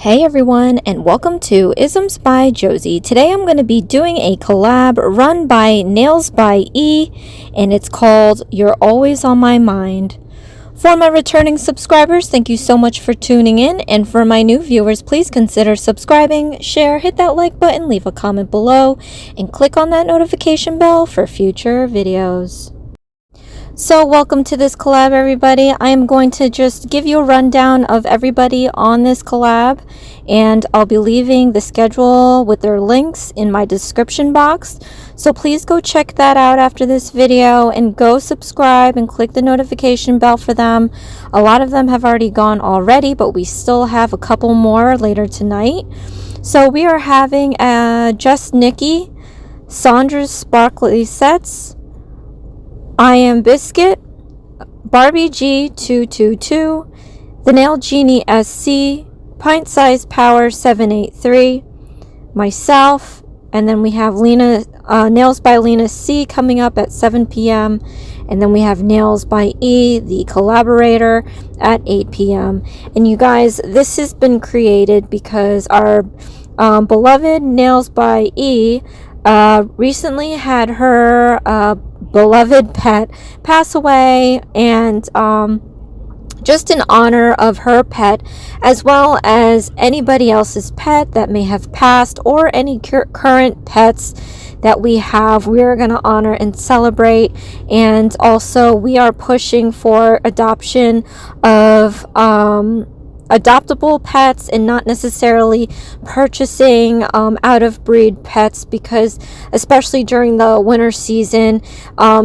Hey everyone, and welcome to IsmsBy Josie. Today I'm going to be doing a collab run by IsmsbyJBM, and it's called You're Always on My Mind. For my returning subscribers, thank you so much for tuning in, and for my new viewers, please consider subscribing, share, hit that like button, leave a comment below, and click on that notification bell for future videos. So welcome to this collab, everybody. I am going to just give you a rundown of everybody on this collab, and I'll be leaving the schedule with their links in my description box. So please go check that out after this video and go subscribe and click the notification bell for them. A lot of them have already gone already, but we still have a couple more later tonight. So we are having Just Nikki, Sondra's Sparkly Sets, IamBiscuit, Barbie G222, Thenailjeaniesc, Pint Size Power 783, myself, and then we have Nails by Lena C coming up at 7 p.m. And then we have Nails by E, the collaborator, at 8 p.m. And you guys, this has been created because our beloved Nails by E recently had her beloved pet pass away, and just in honor of her pet, as well as anybody else's pet that may have passed or any current pets that we have, we're going to honor and celebrate. And also we are pushing for adoption of adoptable pets and not necessarily purchasing out of breed pets, because especially during the winter season,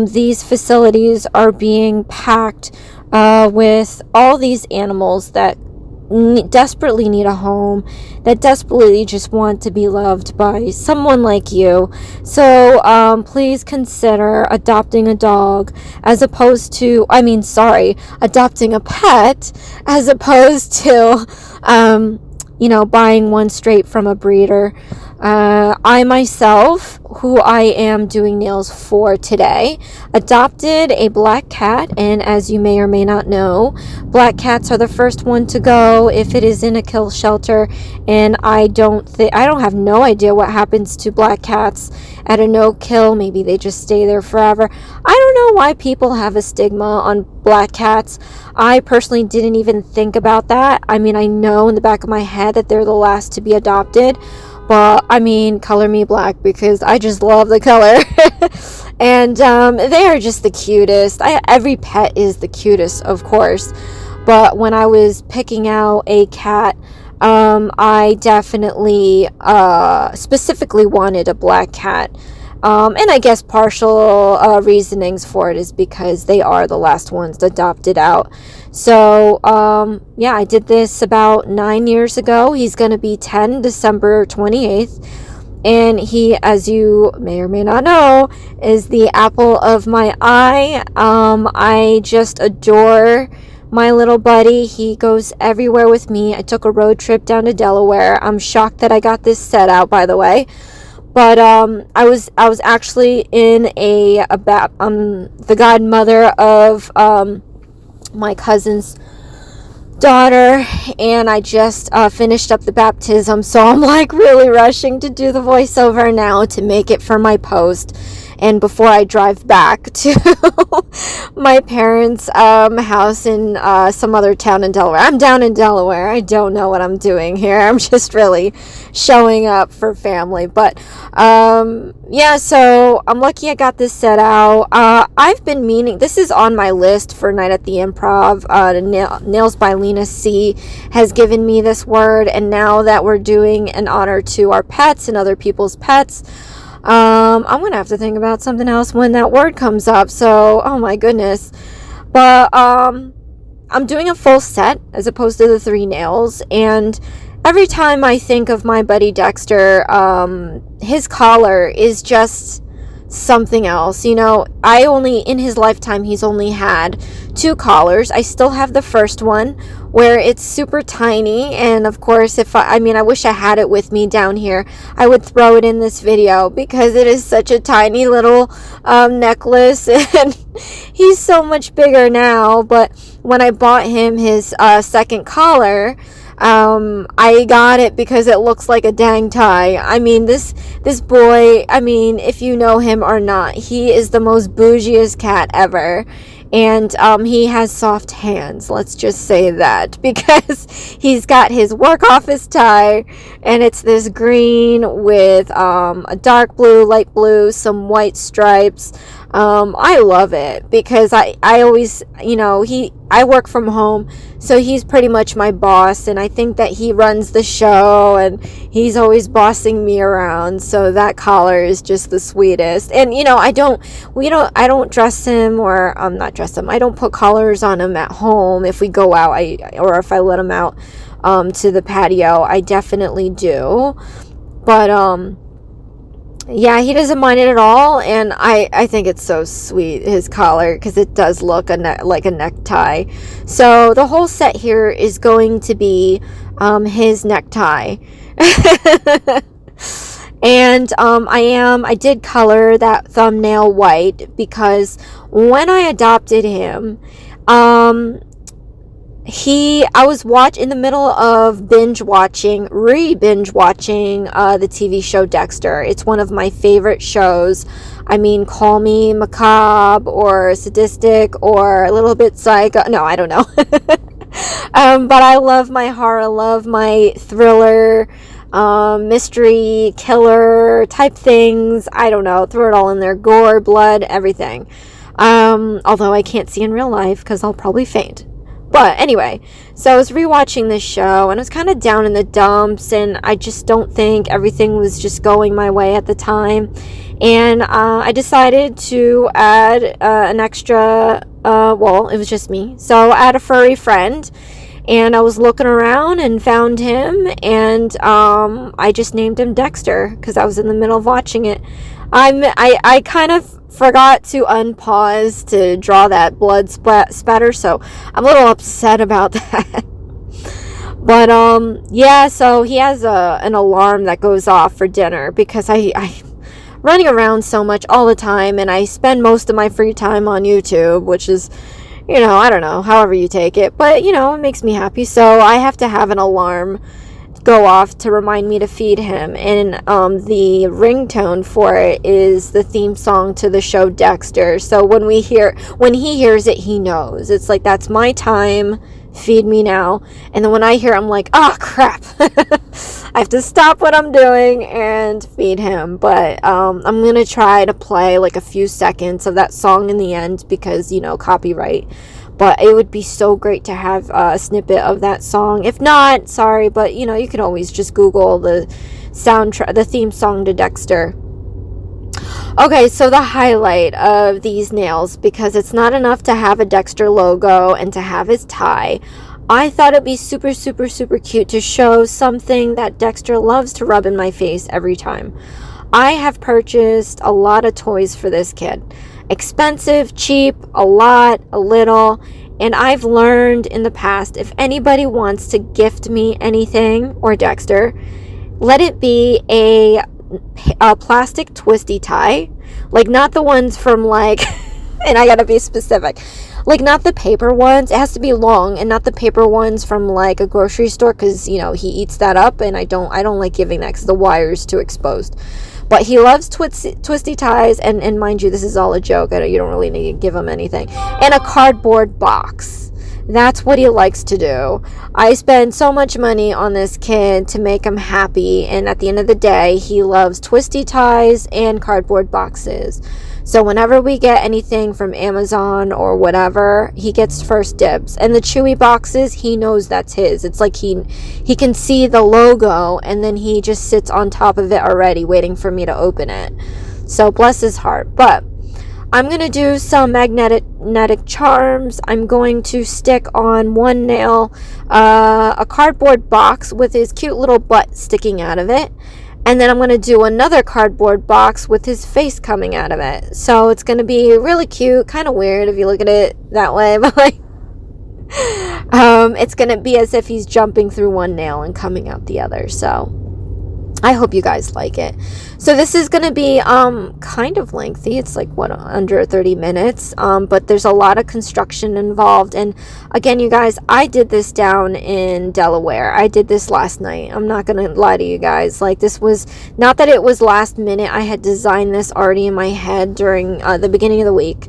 these facilities are being packed with all these animals that desperately need a home, that desperately just want to be loved by someone like you. So please consider adopting a dog as opposed to, adopting a pet as opposed to buying one straight from a breeder. I myself, who I am doing nails for today, adopted a black cat, and as you may or may not know, black cats are the first one to go if it is in a kill shelter, and I have no idea what happens to black cats at a no-kill. Maybe they just stay there forever. I don't know why people have a stigma on black cats. I personally didn't even think about that. I mean, I know in the back of my head that they're the last to be adopted, but color me black because I just love the color. And they are just the cutest. Every pet is the cutest, of course, but when I was picking out a cat, I definitely specifically wanted a black cat. And I guess partial reasonings for it is because they are the last ones adopted out. So, I did this about 9 years ago. He's going to be 10 December 28th. And he, as you may or may not know, is the apple of my eye. I just adore my little buddy. He goes everywhere with me. I took a road trip down to Delaware. I'm shocked that I got this set out, by the way. But I was actually in the godmother of my cousin's daughter, and I just finished up the baptism, so I'm like really rushing to do the voiceover now to make it for my post, and before I drive back to my parents' house in some other town in Delaware. I'm down in Delaware. I don't know what I'm doing here. I'm just really showing up for family. But so I'm lucky I got this set out. I've been meaning, this is on my list for Night at the Improv. Nails by Lena C has given me this word, and now that we're doing an honor to our pets and other people's pets, I'm gonna have to think about something else when that word comes up. So, oh my goodness. But I'm doing a full set as opposed to the 3 nails, and every time I think of my buddy Dexter, his collar is just something else. In his lifetime, he's only had 2 collars. I still have the first one where it's super tiny, and of course, if I wish I had it with me down here. I would throw it in this video because it is such a tiny little necklace, and he's so much bigger now. But when I bought him his second collar, I got it because it looks like a dang tie. I mean, this boy, I mean, if you know him or not, he is the most bougiest cat ever. And he has soft hands, let's just say that, because he's got his work office tie, and it's this green with a dark blue, light blue, some white stripes. I love it because I always, you know, I work from home, so he's pretty much my boss, and I think that he runs the show, and he's always bossing me around, so that collar is just the sweetest. And, you know, I don't dress him, or not dress him, I don't put collars on him at home if we go out, or if I let him out to the patio. I definitely do, but yeah, he doesn't mind it at all, and I think it's so sweet, his collar, because it does look like a necktie. So the whole set here is going to be his necktie. And I did color that thumbnail white because when I adopted him, I was in the middle of re-binge watching the TV show Dexter. It's one of my favorite shows. I mean, call me macabre or sadistic or a little bit psycho. No, I don't know. But I love my horror, love my thriller, mystery, killer type things. I don't know. Throw it all in there. Gore, blood, everything. Although I can't see in real life because I'll probably faint. But anyway, so I was rewatching this show, and I was kind of down in the dumps, and I just don't think everything was just going my way at the time. And I decided to add an extra, well, it was just me. So I had a furry friend, and I was looking around and found him, and I just named him Dexter because I was in the middle of watching it. I kind of forgot to unpause to draw that blood spatter, so I'm a little upset about that. But yeah, so he has an alarm that goes off for dinner because I'm running around so much all the time, and I spend most of my free time on YouTube, which is, you know, I don't know, however you take it, but, you know, it makes me happy, so I have to have an alarm go off to remind me to feed him. And the ringtone for it is the theme song to the show Dexter. So when he hears it, he knows. It's like, that's my time, feed me now. And then when I hear it, I'm like, oh crap. I have to stop what I'm doing and feed him. But I'm gonna try to play like a few seconds of that song in the end because, you know, copyright. But it would be so great to have a snippet of that song. If not, sorry, but, you know, you can always just Google the soundtrack, the theme song to Dexter. Okay, so the highlight of these nails, because it's not enough to have a Dexter logo and to have his tie, I thought it'd be super, super, super cute to show something that Dexter loves to rub in my face every time. I have purchased a lot of toys for this kid. Expensive, cheap, a lot, a little, and I've learned in the past, if anybody wants to gift me anything, or Dexter, let it be a plastic twisty tie, like not the ones from like, and I gotta be specific, like not the paper ones. It has to be long, and not the paper ones from like a grocery store, because, you know, he eats that up, and I don't like giving that because the wire is too exposed. But he loves twisty ties, and mind you, this is all a joke. You don't really need to give him anything. And a cardboard box. That's what he likes to do. I spend so much money on this kid to make him happy, and at the end of the day, he loves twisty ties and cardboard boxes. So whenever we get anything from Amazon or whatever, he gets first dibs. And the Chewy boxes, he knows that's his. It's like he can see the logo, and then he just sits on top of it already waiting for me to open it. So bless his heart. But I'm going to do some magnetic charms. I'm going to stick on one nail a cardboard box with his cute little butt sticking out of it. And then I'm going to do another cardboard box with his face coming out of it. So it's going to be really cute, kind of weird if you look at it that way. But like, it's going to be as if he's jumping through one nail and coming out the other. So I hope you guys like it. So this is going to be kind of lengthy. It's like what, under 30 minutes, but there's a lot of construction involved. And again, you guys, I did this down in Delaware. I did this last night. I'm not going to lie to you guys. Like, this was not that it was last minute. I had designed this already in my head during the beginning of the week.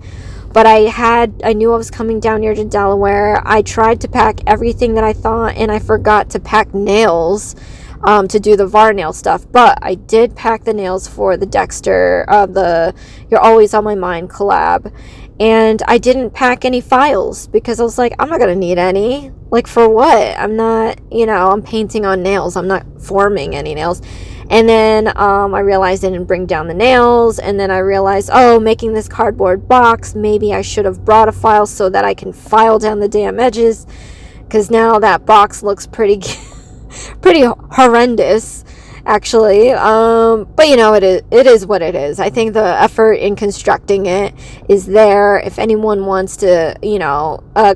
But I knew I was coming down here to Delaware. I tried to pack everything that I thought, and I forgot to pack nails to do the Varnail stuff. But I did pack the nails for the Dexter, the You're Always on My Mind collab. And I didn't pack any files because I was like, I'm not going to need any. Like, for what? I'm not, I'm painting on nails. I'm not forming any nails. And then I realized I didn't bring down the nails. And then I realized, making this cardboard box, maybe I should have brought a file so that I can file down the damn edges. Because now that box looks pretty horrendous, actually. But it is what it is. I think the effort in constructing it is there. If anyone wants to,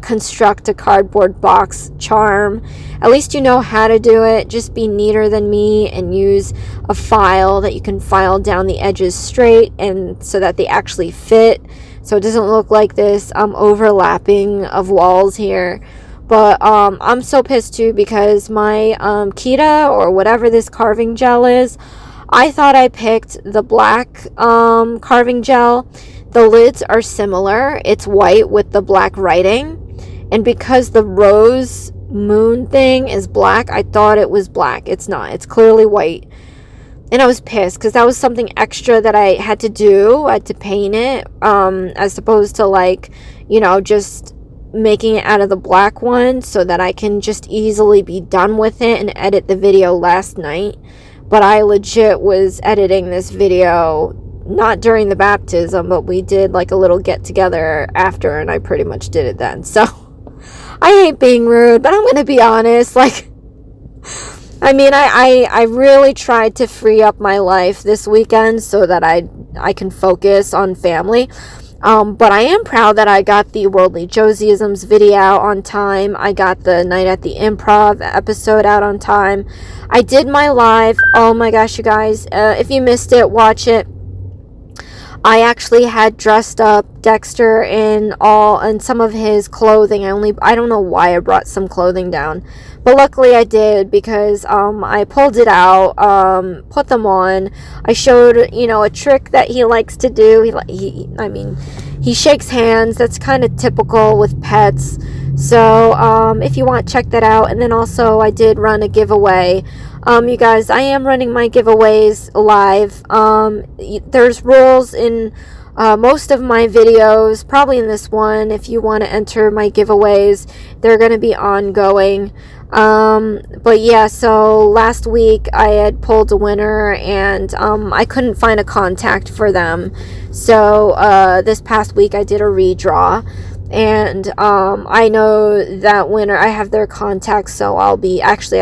construct a cardboard box charm, at least you know how to do it. Just be neater than me and use a file that you can file down the edges straight, and so that they actually fit, so it doesn't look like this overlapping of walls here. But I'm so pissed too, because my Kita, or whatever this carving gel is, I thought I picked the black carving gel. The lids are similar. It's white with the black writing. And because the rose moon thing is black, I thought it was black. It's not. It's clearly white. And I was pissed because that was something extra that I had to do. I had to paint it, as opposed to just making it out of the black one, so that I can just easily be done with it and edit the video last night. But I legit was editing this video not during the baptism, but we did like a little get together after, and I pretty much did it then. So I hate being rude, but I'm gonna be honest. I really tried to free up my life this weekend so that I can focus on family. But I am proud that I got the Worldly Josieisms video out on time. I got the Night at the Improv episode out on time. I did my live. Oh my gosh, you guys. If you missed it, watch it. I actually had dressed up Dexter in some of his clothing. I don't know why I brought some clothing down, but luckily I did, because I pulled it out, put them on. I showed a trick that he likes to do. He shakes hands. That's kind of typical with pets. So if you want, check that out. And then also I did run a giveaway. You guys, I am running my giveaways live. There's rules in most of my videos, probably in this one. If you want to enter my giveaways, they're going to be ongoing. But yeah, so last week I had pulled a winner, and I couldn't find a contact for them. So this past week I did a redraw. And I know that winner. I have their contacts, so I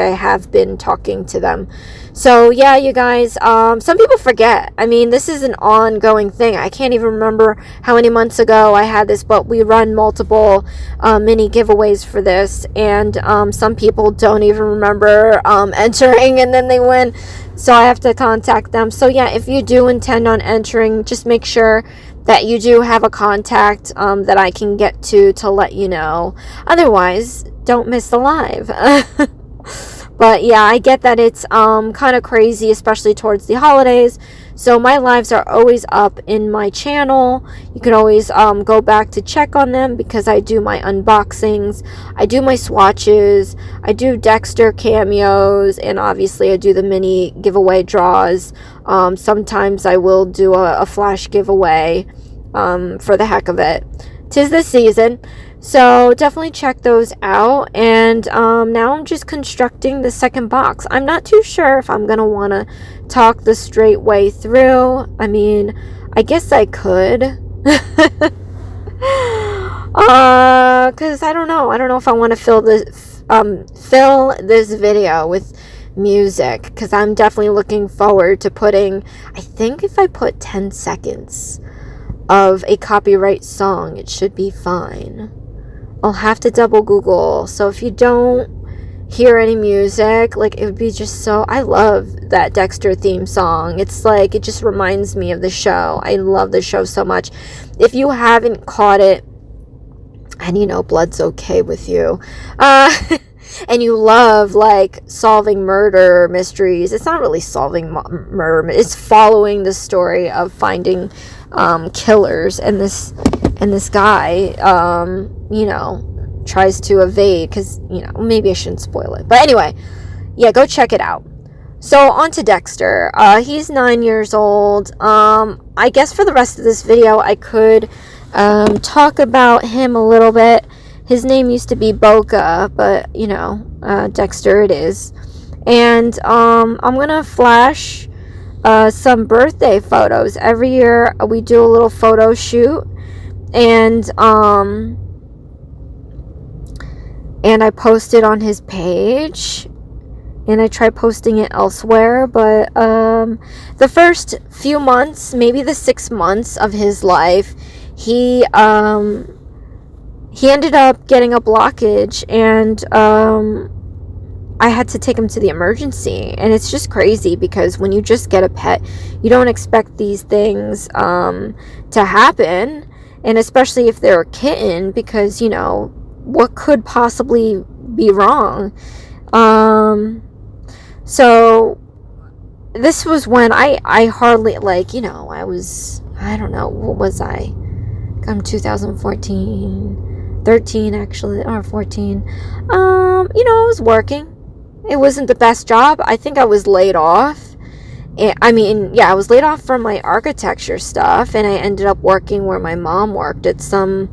have been talking to them. So yeah, you guys, some people forget. This is an ongoing thing. I can't even remember how many months ago I had this, but we run multiple mini giveaways for this, and some people don't even remember entering, and then they win. So I have to contact them. So yeah, if you do intend on entering, just make sure that you do have a contact that I can get to let you know. Otherwise, don't miss the live. But yeah, I get that it's kind of crazy, especially towards the holidays. So my lives are always up in my channel. You can always go back to check on them, because I do my unboxings, I do my swatches, I do Dexter cameos, and obviously I do the mini giveaway draws. Sometimes I will do a flash giveaway for the heck of it. 'Tis the season. So definitely check those out. And now I'm just constructing the second box. I'm not too sure if I'm going to want to talk the straight way through. I guess I could. Because I don't know. I don't know if I want to fill this video with music. Because I'm definitely looking forward to putting, I think if I put 10 seconds of a copyright song, it should be fine. I'll have to double Google. So if you don't hear any music. Like, it would be just so, I love that Dexter theme song. It's like, it just reminds me of the show. I love the show so much. If you haven't caught it, and you know, blood's okay with you, and you love like solving murder mysteries, it's not really solving murder, it's following the story of finding killers, and this guy you know, tries to evade, because, you know, maybe I shouldn't spoil it, but anyway, yeah, go check it out. So on to Dexter. He's 9 years old. I guess for the rest of this video I could talk about him a little bit. His name used to be Boca, but you know, Dexter it is. And I'm gonna flash some birthday photos. Every year we do a little photo shoot, and I post it on his page, and I try posting it elsewhere, but the first few months, maybe the 6 months of his life, he ended up getting a blockage, and I had to take him to the emergency. And it's just crazy, because when you just get a pet, you don't expect these things to happen, and especially if they're a kitten, because, you know, what could possibly be wrong? So this was when I hardly, like, you know, I don't know, what was I? I'm 2014, 13 actually, or 14. You know, I was working. It wasn't the best job. I think I was laid off. I mean, yeah, I was laid off from my architecture stuff, and I ended up working where my mom worked, at some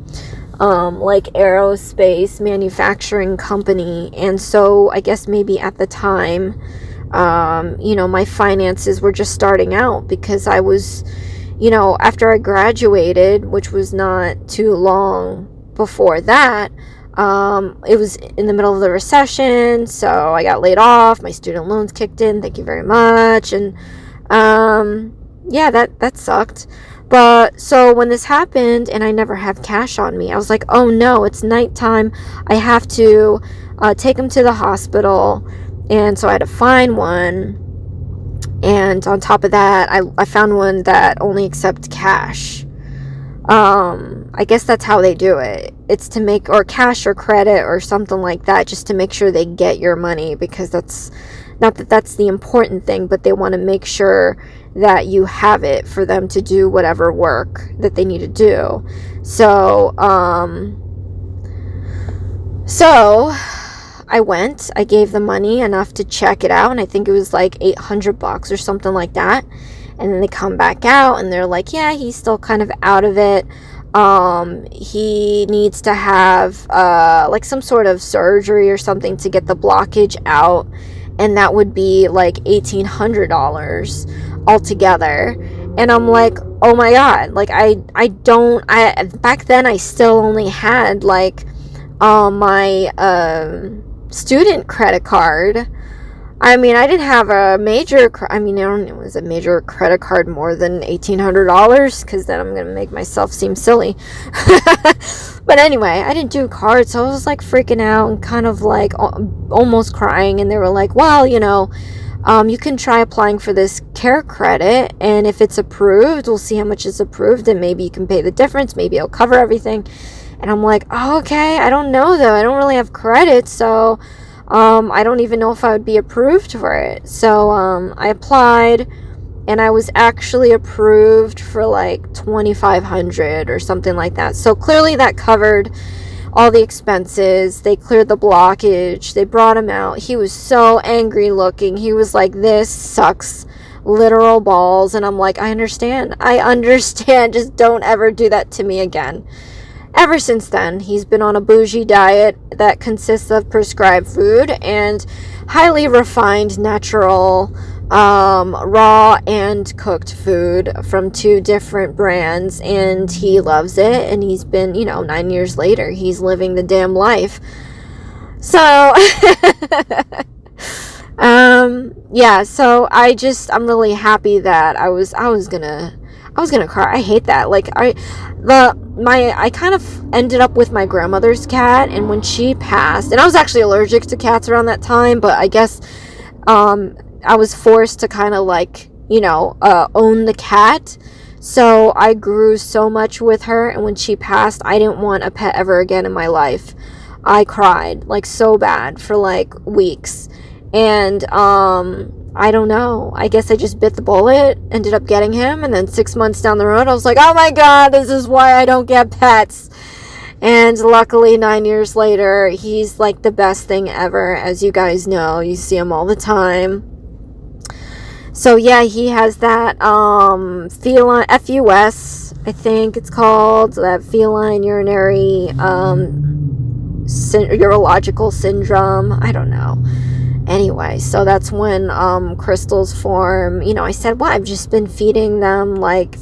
like aerospace manufacturing company. And so I guess maybe at the time, you know, my finances were just starting out, because I was, you know, after I graduated, which was not too long before that, it was in the middle of the recession, so I got laid off. My student loans kicked in, thank you very much. And yeah, that sucked. But so when this happened, and I never have cash on me, I was like, oh no, it's nighttime, I have to take him to the hospital. And so I had to find one, and on top of that, I found one that only accepts cash. I guess that's how they do it. It's to make, or cash or credit or something like that, just to make sure they get your money, because that's not that that's the important thing, but they want to make sure that you have it for them to do whatever work that they need to do. So I went, I gave the money enough to check it out, and I think it was like $800 or something like that. And then they come back out, and they're like, yeah, he's still kind of out of it. He needs to have like some sort of surgery or something to get the blockage out, and that would be like $1,800 altogether. And I'm like, oh my god, like I back then I still only had like my student credit card. I mean, I didn't have a major, I mean, I don't know, was a major credit card more than $1,800? Because then I'm going to make myself seem silly. But anyway, I didn't do cards, so I was like freaking out and kind of like almost crying. And they were like, well, you know, you can try applying for this care credit, and if it's approved, we'll see how much is approved, and maybe you can pay the difference, maybe it'll cover everything. And I'm like, oh, okay, I don't know though, I don't really have credit, so I don't even know if I would be approved for it. So I applied, and I was actually approved for like $2,500 or something like that. So clearly that covered all the expenses. They cleared the blockage. They brought him out. He was so angry looking. He was like, this sucks literal balls. And I'm like, I understand. Just don't ever do that to me again. Ever since then, he's been on a bougie diet that consists of prescribed food and highly refined, natural, raw and cooked food from 2 different brands, and he loves it. And he's been, 9 years later, he's living the damn life. So, yeah, so I'm really happy that I I was gonna cry. I hate that. Like, I kind of ended up with my grandmother's cat, and when she passed, and I was actually allergic to cats around that time, but I guess I was forced to kind of like, you know, own the cat. So I grew so much with her, and when she passed, I didn't want a pet ever again in my life. I cried like so bad for like weeks. And I don't know. I guess I just bit the bullet, ended up getting him, and then 6 months down the road, I was like, oh my god, this is why I don't get pets. And luckily 9 years later, he's like the best thing ever. As you guys know, you see him all the time. So yeah, he has that feline FUS, I think it's called, that feline urinary urological syndrome. I don't know. Anyway, so that's when crystals form. You know, I said, well, I've just been feeding him like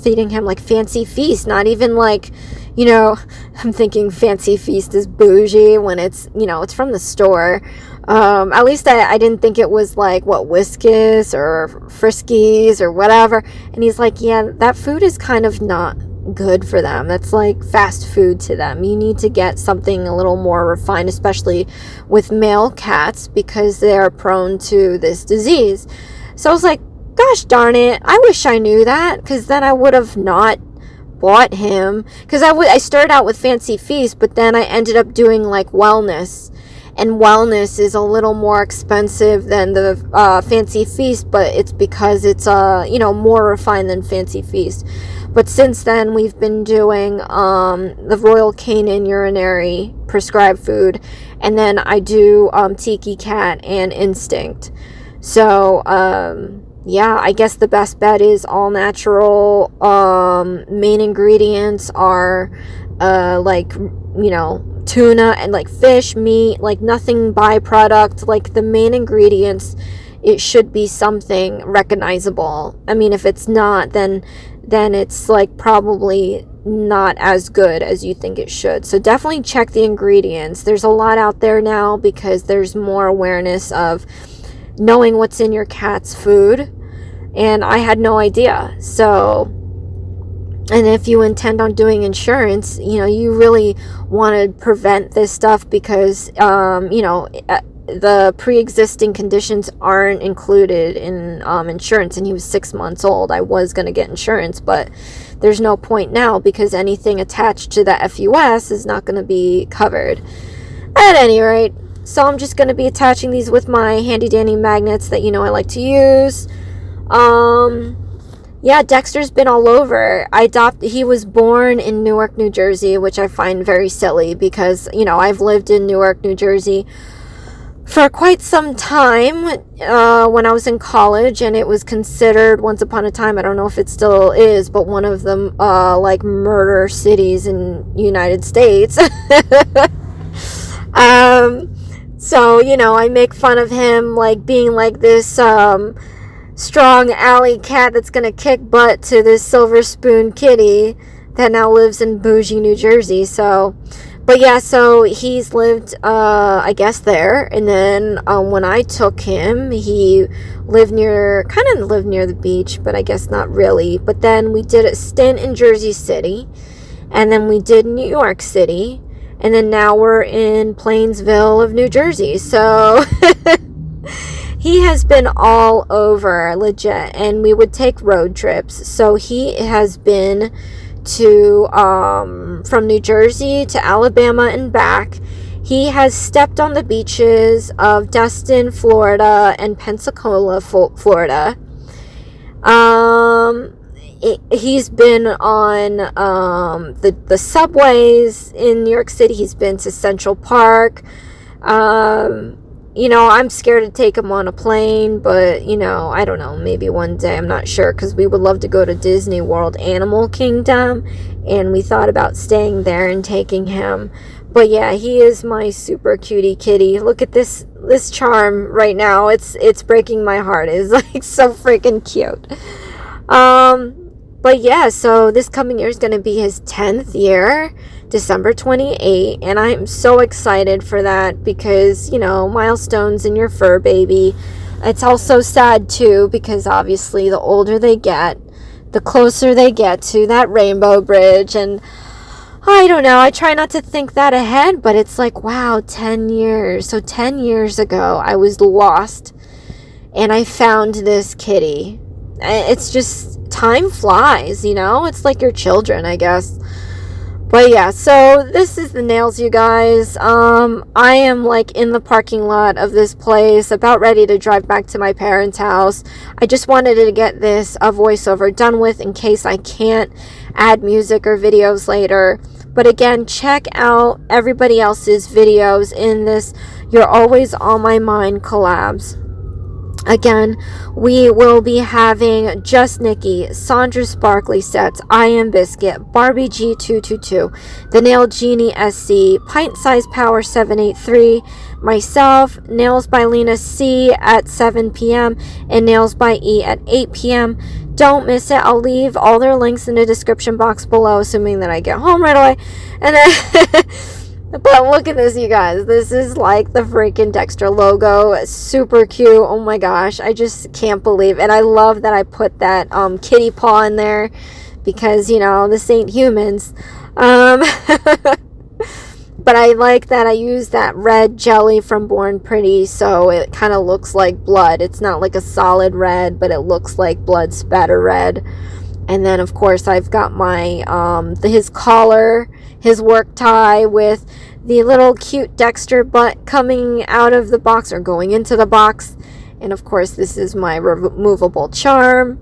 Fancy Feast, not even like, you know, I'm thinking Fancy Feast is bougie when it's, you know, it's from the store. At least I didn't think it was like, what, Whiskas or Friskies or whatever. And he's like, yeah, that food is kind of not good for them. That's like fast food to them. You need to get something a little more refined, especially with male cats, because they're prone to this disease. So I was like, gosh darn it, I wish I knew that, because then I would have not bought him. Because I started out with Fancy Feast, but then I ended up doing like Wellness. And Wellness is a little more expensive than the Fancy Feast, but it's because it's you know, more refined than Fancy Feast. But since then, we've been doing the Royal Canin urinary prescribed food, and then I do Tiki Cat and Instinct. So yeah, I guess the best bet is all natural. Main ingredients are like, you know, tuna and like fish, meat, like nothing byproduct. Like the main ingredients, it should be something recognizable. I mean, if it's not, then it's like probably not as good as you think it should. So definitely check the ingredients. There's a lot out there now because there's more awareness of knowing what's in your cat's food, and I had no idea. So, and if you intend on doing insurance, you know, you really want to prevent this stuff because, you know, the pre-existing conditions aren't included in insurance, and he was 6 months old. I was going to get insurance, but there's no point now because anything attached to the FUS is not going to be covered. At any rate, so I'm just going to be attaching these with my handy dandy magnets that, you know, I like to use. Yeah, Dexter's been all over. He was born in Newark, New Jersey, which I find very silly because, you know, I've lived in Newark, New Jersey for quite some time when I was in college, and it was considered once upon a time, I don't know if it still is, but one of the like murder cities in United States. So, you know, I make fun of him like being like this strong alley cat that's gonna kick butt to this silver spoon kitty that now lives in bougie New Jersey. So, but yeah, so he's lived, I guess there, and then when I took him, he kind of lived near the beach, but I guess not really. But then we did a stint in Jersey City, and then we did New York City, and then now we're in Plainsville of New Jersey. So he has been all over, legit, and we would take road trips. So he has been to from New Jersey to Alabama and back. He has stepped on the beaches of Destin, Florida, and Pensacola, Florida. He's been on the subways in New York City. He's been to Central Park. You know, I'm scared to take him on a plane, but, you know, I don't know, maybe one day, I'm not sure, because we would love to go to Disney World Animal Kingdom, and we thought about staying there and taking him. But yeah, he is my super cutie kitty. Look at this charm right now. It's breaking my heart. It's like so freaking cute. But yeah, so this coming year is going to be his 10th year, December 28, and I'm so excited for that because, you know, milestones in your fur baby. It's also sad too because obviously the older they get, the closer they get to that rainbow bridge. And I don't know, I try not to think that ahead, but it's like, wow, 10 years. So 10 years ago, I was lost, and I found this kitty. It's just, time flies, you know? It's like your children, I guess. But yeah, so this is the nails, you guys. I am like in the parking lot of this place, about ready to drive back to my parents' house. I just wanted to get this voiceover done with in case I can't add music or videos later. But again, check out everybody else's videos in this You're Always On My Mind collabs. Again, we will be having Just Nikki, Sondra Sparkly Sets, IamBiscuit, Barbie G222, Thenailjeaniesc, Pint Size Power 783, myself, Nails by Lena C at 7 p.m. and Nails by E at 8 p.m. Don't miss it. I'll leave all their links in the description box below, assuming that I get home right away. And then but look at this, you guys. This is like the freaking Dexter logo. Super cute. Oh my gosh. I just can't believe it. And I love that I put that kitty paw in there because, you know, this ain't humans. But I like that I use that red jelly from Born Pretty, so it kind of looks like blood. It's not like a solid red, but it looks like blood spatter red. And then, of course, I've got my his collar, his work tie with the little cute Dexter butt coming out of the box or going into the box. And, of course, this is my removable charm.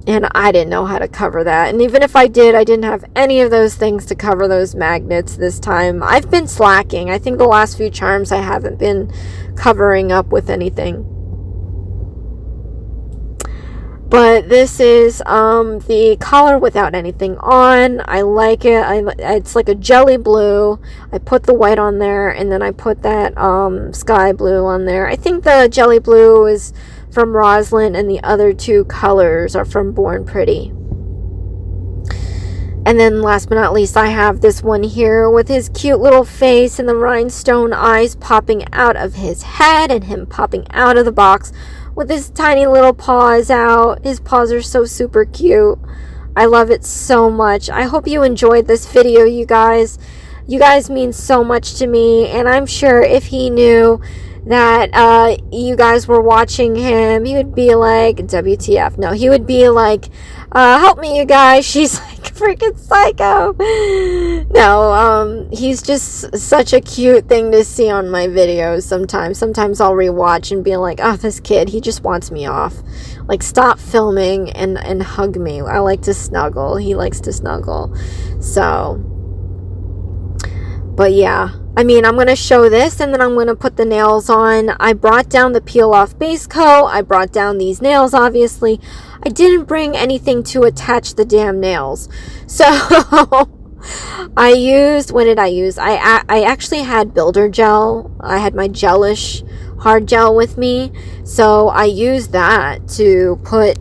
And I didn't know how to cover that. And even if I did, I didn't have any of those things to cover those magnets this time. I've been slacking. I think the last few charms I haven't been covering up with anything. But this is the collar without anything on. I like it. It's like a jelly blue. I put the white on there, and then I put that sky blue on there. I think the jelly blue is from Roslyn, and the other two colors are from Born Pretty. And then last but not least, I have this one here with his cute little face and the rhinestone eyes popping out of his head and him popping out of the box with his tiny little paws out. His paws are so super cute. I love it so much. I hope you enjoyed this video, you guys. You guys mean so much to me, and I'm sure if he knew that you guys were watching him, he would be like, WTF. No, he would be like, help me, you guys. She's like freaking psycho. No, he's just such a cute thing to see on my videos sometimes. Sometimes I'll rewatch and be like, oh, this kid, he just wants me off. Like, stop filming and hug me. I like to snuggle. He likes to snuggle. So, but yeah. I mean, I'm going to show this, and then I'm going to put the nails on. I brought down the peel-off base coat. I brought down these nails, obviously. I didn't bring anything to attach the damn nails. So, I used, what did I use? I actually had builder gel. I had my Gelish hard gel with me. So, I used that to put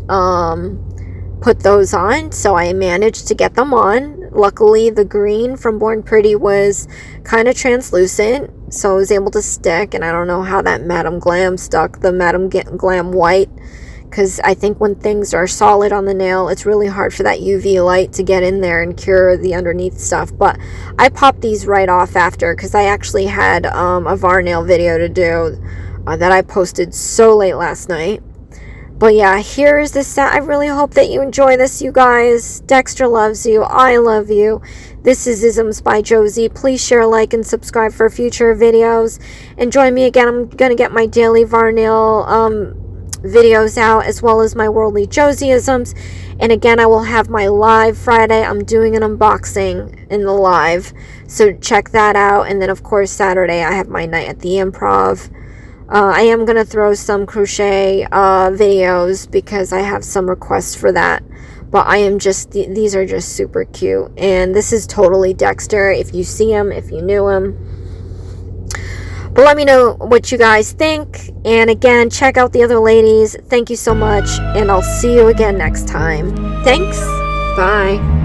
those on. So, I managed to get them on. Luckily, the green from Born Pretty was kind of translucent, so I was able to stick, and I don't know how that Madame Glam stuck, the Madame Glam white, because I think when things are solid on the nail, it's really hard for that UV light to get in there and cure the underneath stuff. But I popped these right off after, because I actually had a Varnail video to do that I posted so late last night. But yeah, here's the set. I really hope that you enjoy this, you guys. Dexter loves you. I love you. This is IsmsBy Josie. Please share, like, and subscribe for future videos. And join me again. I'm going to get my daily Varnail videos out, as well as my worldly Josieisms. And again, I will have my live Friday. I'm doing an unboxing in the live. So check that out. And then, of course, Saturday, I have my night at the Improv. I am going to throw some crochet videos because I have some requests for that. But I am just, these are just super cute. And this is totally Dexter, if you see him, if you knew him. But let me know what you guys think. And again, check out the other ladies. Thank you so much. And I'll see you again next time. Thanks. Bye.